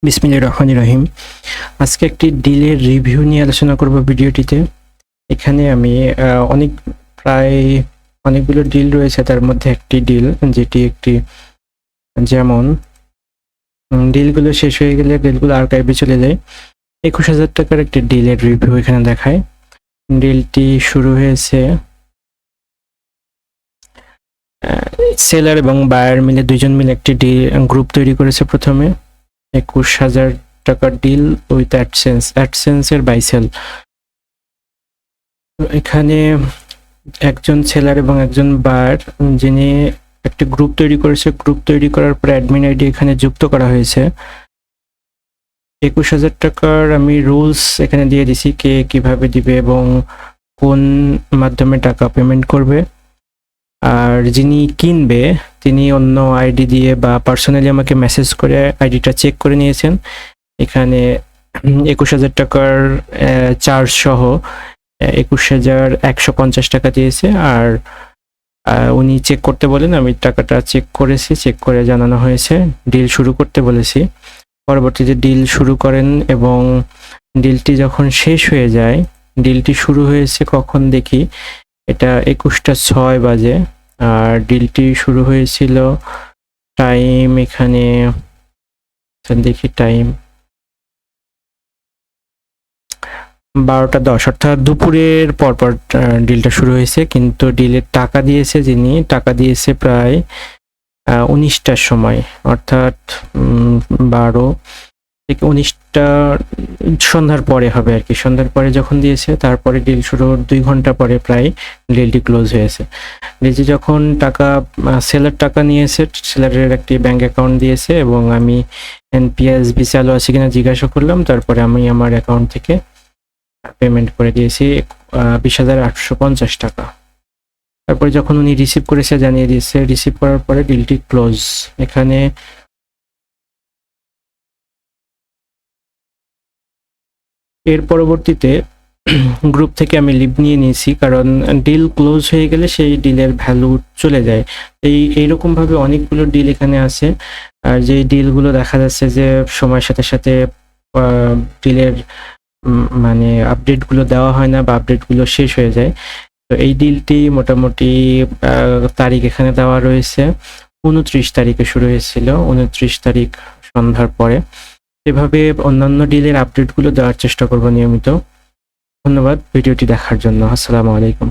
বিসমিল্লাহির রহমানির রহিম। আজকে একটি ডিলের রিভিউ নিয়ে আলোচনা করব ভিডিওটিতে। এখানে আমি প্রায় অনেকগুলো ডিল রয়েছে, তার মধ্যে একটি ডিল যেটি একটি যেমন ডিলগুলো শেষ হয়ে গেলে ডিলগুলো আর্কাইভে চলে যায়। 21,000 টাকার একটি ডিলের রিভিউ এখানে দেখায়। ডিলটি শুরু হয়েছে সেলার এবং বায়ার মিলে দুইজন মিলে একটি গ্রুপ তৈরি করেছে। প্রথমে 21,000 টাকার ডিল উইথ অ্যাডসেন্সের বাইসেল। এখানে একজন সেলার এবং একজন বায়ার যিনি একটি গ্রুপ তৈরি করেছে। গ্রুপ তৈরি করার পর অ্যাডমিন আইডি এখানে যুক্ত করা হয়েছে। 21,000 টাকার আমি রুলস এখানে দিয়ে দিছি, কে কিভাবে দিবে এবং কোন মাধ্যমে টাকা পেমেন্ট করবে। আর যিনি কিনবে তিনি অন্য আইডি দিয়ে বা পার্সোনালি আমাকে মেসেজ করে আইডিটা চেক করে নিয়েছেন। এখানে 21,000 টাকার চার্জ সহ 21,150 টাকা দিয়েছে। আর উনি চেক করতে বলেন, আমি টাকাটা চেক করেছি, চেক করে জানানো হয়েছে। ডিল শুরু করতে বলেছি। পরবর্তীতে ডিল শুরু করেন এবং ডিলটি যখন শেষ হয়ে যায়, ডিলটি শুরু হয়েছে কখন দেখি, এটা 21:06 বাজে। আর ডিলটি শুরু হয়েছিল টাইম এখানে দেখি টাইম 12:10, অর্থাৎ দুপুরের পরপর ডিলটা শুরু হয়েছে। কিন্তু ডিলের টাকা দিয়েছে যিনি, টাকা দিয়েছে প্রায় 19টার সময়, অর্থাৎ 12 থেকে 19টা সন্ধ্যার পরে হবে আর কি। সন্ধ্যার পরে যখন দিয়েছে, তারপরে ডিল শুরুর 2 ঘন্টা পরে প্রায় ডিলটি ক্লোজ হয়েছে। ডিলটি যখন সেলার টাকা নিয়েছে, সেলারের একটি ব্যাংক অ্যাকাউন্ট দিয়েছে এবং আমি এনপিএসবি চালু আছে কিনা জিজ্ঞাসা করলাম। তারপরে আমি আমার অ্যাকাউন্ট থেকে পেমেন্ট করে দিয়েছি 20,850 টাকা। তারপরে যখন উনি রিসিভ করেছে জানিয়ে দিয়েছে। রিসিভ করার পরে ডিলটি ক্লোজ। এখানে এর পরবর্তীতে গ্রুপ থেকে আমি লিভ নিয়ে নিয়েছি, কারণ ডিল ক্লোজ হয়ে গেলে সেই ডিলের ভ্যালু চলে যায়। এইরকমভাবে অনেকগুলো ডিল এখানে আছে। আর যে ডিলগুলো দেখা যাচ্ছে যে সময়ের সাথে সাথে ডিলের মানে আপডেটগুলো দেওয়া হয় না বা আপডেটগুলো শেষ হয়ে যায়। তো এই ডিলটি মোটামুটি তারিখ এখানে দেওয়া রয়েছে। 29 তারিখে শুরু হয়েছিল, 29 তারিখ সন্ধ্যার পরে। এভাবে অন্যান্য ডিলের আপডেটগুলো দেওয়ার চেষ্টা করব নিয়মিত। ধন্যবাদ ভিডিওটি দেখার জন্য। আসসালামু আলাইকুম।